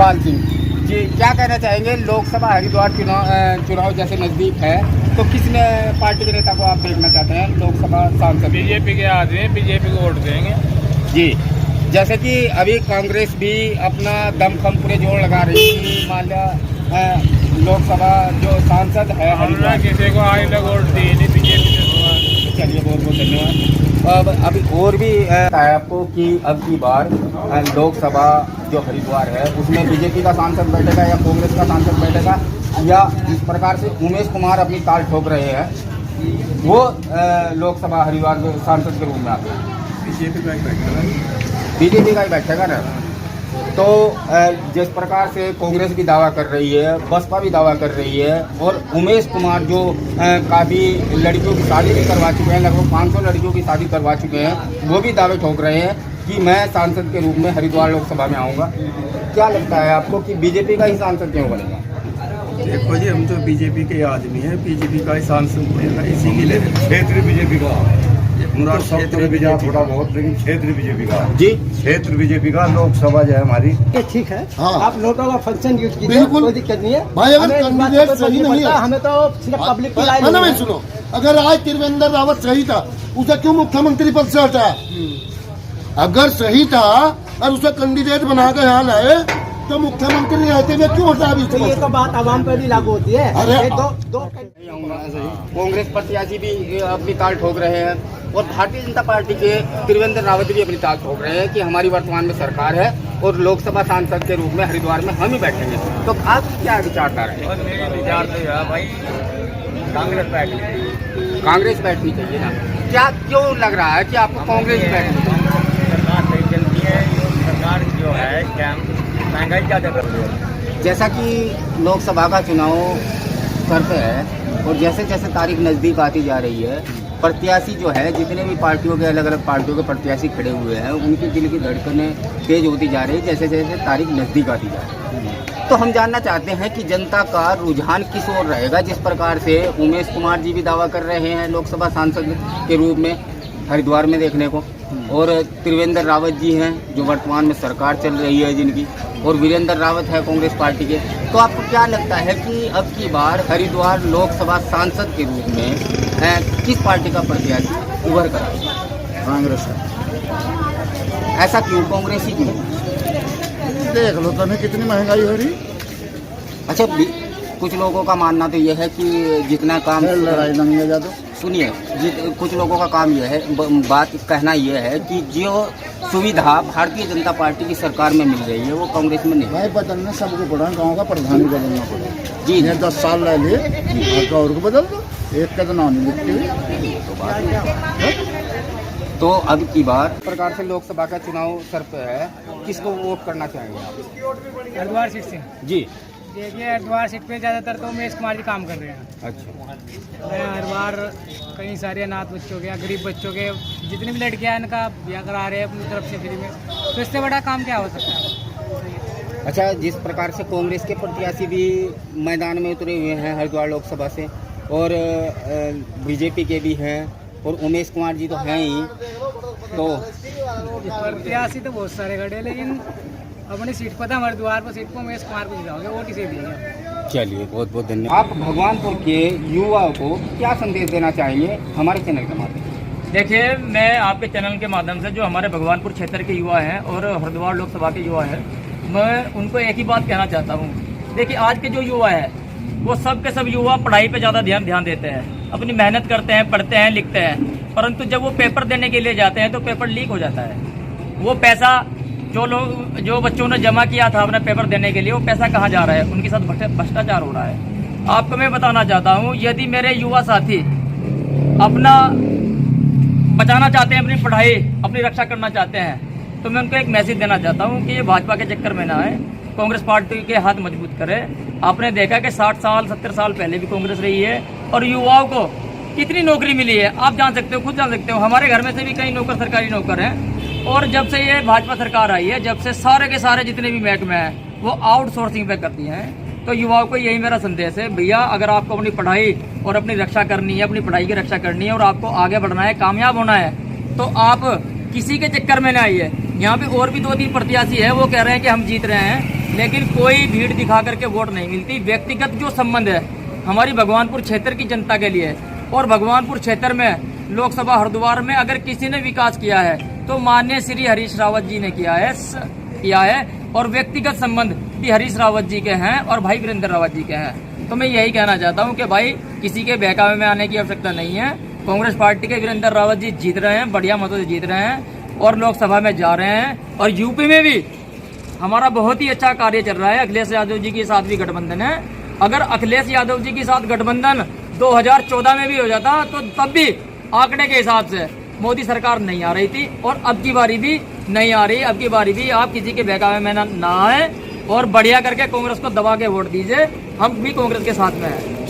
लाल सिंह जी, क्या कहना चाहेंगे? लोकसभा हरिद्वार चुनाव जैसे नज़दीक है, तो किस पार्टी के नेता को आप देखना चाहते हैं लोकसभा सांसद? बीजेपी के आदमी बीजेपी को वोट देंगे जी। जैसे कि अभी कांग्रेस भी अपना दमखम पूरे जोर लगा रही है कि मान लिया लोकसभा जो सांसद है हमने किसी को आज तक वोट दी नहीं बीजेपी से। चलिए, बहुत बहुत धन्यवाद। अब अभी और भी है आपको कि अब की बार लोकसभा जो हरिद्वार है उसमें बीजेपी का सांसद बैठेगा या कांग्रेस का सांसद बैठेगा, या इस प्रकार से उमेश कुमार अपनी ताल ठोक रहे हैं, वो लोकसभा हरिद्वार के सांसद के रूप में आते हैं। बीजेपी का ही बैठेगा ना। तो जिस प्रकार से कांग्रेस भी दावा कर रही है, बसपा भी दावा कर रही है, और उमेश कुमार जो काफ़ी लड़कियों की शादी भी करवा चुके हैं, लगभग 500 लड़कियों की शादी करवा चुके हैं, वो भी दावे ठोक रहे हैं कि मैं सांसद के रूप में हरिद्वार लोकसभा में आऊँगा। क्या लगता है आपको कि बीजेपी का ही सांसद क्यों बनेगा? देखो जी, हम तो बीजेपी के आदमी हैं, बीजेपी का ही सांसद बनेगा। इसी के लिए क्षेत्र बीजेपी का पूरा क्षेत्र भी थोड़ा बहुत, लेकिन क्षेत्र बीजेपी का जी, क्षेत्र बीजेपी का लोकसभा जो है हमारी। ठीक है। हाँ। आप नोटों का फंक्शन यूज कीजिए, बिल्कुल, कोई दिक्कत नहीं है भाई। अगर कैंडिडेट सही नहीं है, हमें तो सिर्फ पब्लिक की राय नहीं सुनो। अगर आज त्रिवेंद्र रावत सही था, उसे क्यों मुख्यमंत्री पद से हटाया? अगर सही था और उसे कैंडिडेट बना के यहाँ लाए, तो मुख्यमंत्री रहते हुए क्यों हटाया? तो ये तो बात आवाम पर भी लागू होती है। अरे दो कांग्रेस प्रत्याशी भी अपनी ताल ठोक रहे हैं, और भारतीय जनता पार्टी के त्रिवेंद्र रावत भी अपनी ताल ठोक रहे हैं कि हमारी वर्तमान में सरकार है और लोकसभा सांसद के रूप में हरिद्वार में हम ही बैठेंगे। तो आपकी क्या विचारधारा है? और मेरे विचार तो यह भाई कांग्रेस बैठनी चाहिए ना। क्या क्यों लग रहा है कि आपको कांग्रेस बैठनी चाहिए? सरकार सही चलती है, सरकार जो है क्या महंगाई ज़्यादा कर रही है। जैसा कि लोकसभा का चुनाव करते हैं और जैसे जैसे तारीख नज़दीक आती जा रही है, प्रत्याशी जो है जितने भी पार्टियों के अलग अलग पार्टियों के प्रत्याशी खड़े हुए हैं, उनकी दिल की धड़कनें तेज होती जा रही है जैसे जैसे तारीख नज़दीक आती जा रही है। तो हम जानना चाहते हैं कि जनता का रुझान किस ओर रहेगा। जिस प्रकार से उमेश कुमार जी भी दावा कर रहे हैं लोकसभा सांसद के रूप में हरिद्वार में देखने को, और त्रिवेंद्र रावत जी हैं जो वर्तमान में सरकार चल रही है जिनकी, और वीरेंद्र रावत है कांग्रेस पार्टी के। तो आपको क्या लगता है कि अब की बार हरिद्वार लोकसभा सांसद के रूप में किस पार्टी का प्रत्याशी उभर कर? कांग्रेस। ऐसा क्यों? कांग्रेस ही क्यों? देख लो तो कितनी महंगाई हो रही। अच्छा, कुछ लोगों का मानना तो यह है कि जितना काम लड़ाई दंगे ज्यादा। सुनिए, कुछ लोगों का काम यह है, बात कहना यह है कि जो सुविधा भारतीय जनता पार्टी की सरकार में मिल रही है वो कांग्रेस में नहीं। भाई बदलना सबको पड़ा, गाँव का प्रधान भी बदलना पड़ा जी। 10 साल रह लिए और को बदल दो, एक का तो नाम नहीं लिखते। तो अब की बार प्रकार से लोकसभा का चुनाव सर पे है, किसको वोट करना चाहेंगे आप? हरिद्वार सीट से जी। देखिए, हरिद्वार सीट पे ज़्यादातर तो उमेश कुमार जी काम कर रहे हैं। अच्छा। हरिद्वार कई सारे अनाथ बच्चों के, गरीब बच्चों के, जितनी भी लड़कियां हैं इनका ब्याह करा रहे हैं अपनी तरफ से फ्री में, तो इससे बड़ा काम क्या हो सकता है? अच्छा, जिस प्रकार से कांग्रेस के प्रत्याशी भी मैदान में उतरे हुए हैं हरिद्वार लोकसभा से, और बीजेपी के भी हैं, और उमेश कुमार जी तो हैं ही, तो प्रत्याशी तो बहुत सारे खड़े, लेकिन अपनी सीट पर था हरिद्वार पर सीट को उमेश कुमार को जिताओगे, वोट इसे दिएंगे। चलिए, बहुत बहुत धन्यवाद। आप भगवानपुर के युवाओं को क्या संदेश देना चाहेंगे हमारे चैनल के माध्यम से? देखिए, मैं आपके चैनल के माध्यम से जो हमारे भगवानपुर क्षेत्र के युवा हैं और हरिद्वार लोकसभा के युवा हैं, मैं उनको एक ही बात कहना चाहता हूँ। देखिए, आज के जो युवा है वो सब के सब युवा पढ़ाई पे ज़्यादा ध्यान देते हैं, अपनी मेहनत करते हैं, पढ़ते हैं, लिखते हैं, परंतु जब वो पेपर देने के लिए जाते हैं तो पेपर लीक हो जाता है। वो पैसा जो बच्चों ने जमा किया था अपने पेपर देने के लिए, वो पैसा कहाँ जा रहा है? उनके साथ भ्रष्टाचार हो रहा है। आपको मैं बताना चाहता हूँ, यदि मेरे युवा साथी अपना बचाना चाहते हैं, अपनी पढ़ाई, अपनी रक्षा करना चाहते हैं, तो मैं उनको एक मैसेज देना चाहता हूँ कि ये भाजपा के चक्कर में ना आए, कांग्रेस पार्टी के हाथ मजबूत करे। आपने देखा कि 60 साल 70 साल पहले भी कांग्रेस रही है, और युवाओं को कितनी नौकरी मिली है आप जान सकते हो, खुद जान सकते हो। हमारे घर में से भी कई नौकर सरकारी नौकर हैं, और जब से ये भाजपा सरकार आई है, जब से सारे के सारे जितने भी महकमे हैं वो आउटसोर्सिंग पे करती हैं। तो युवाओं को यही मेरा संदेश है, भैया अगर आपको अपनी पढ़ाई और अपनी रक्षा करनी है, अपनी पढ़ाई की रक्षा करनी है और आपको आगे बढ़ना है, कामयाब होना है, तो आप किसी के चक्कर में ना आइए। यहाँ पे और भी 2-3 प्रत्याशी है, वो कह रहे हैं कि हम जीत रहे हैं, लेकिन कोई भीड़ दिखा करके वोट नहीं मिलती। व्यक्तिगत जो संबंध है हमारी भगवानपुर क्षेत्र की जनता के लिए, और भगवानपुर क्षेत्र में लोकसभा हरिद्वार में अगर किसी ने विकास किया है तो माननीय श्री हरीश रावत जी ने किया है। और व्यक्तिगत संबंध भी हरीश रावत जी के हैं और भाई वीरेंद्र रावत जी के हैं। तो मैं यही कहना चाहता हूं कि भाई किसी के बहकावे में आने की आवश्यकता नहीं है। कांग्रेस पार्टी के वीरेंद्र रावत जी जीत रहे हैं, बढ़िया मतों से जीत रहे हैं और लोकसभा में जा रहे हैं। और यूपी में भी हमारा बहुत ही अच्छा कार्य चल रहा है। अखिलेश यादव जी के साथ भी गठबंधन है। अगर अखिलेश यादव जी के साथ गठबंधन 2014 में भी हो जाता तो तब भी आंकड़े के हिसाब से मोदी सरकार नहीं आ रही थी, और अब की बारी भी नहीं आ रही। अब की बारी भी आप किसी के बहकावे में ना आए और बढ़िया करके कांग्रेस को दबा के वोट दीजिए। हम भी कांग्रेस के साथ में हैं।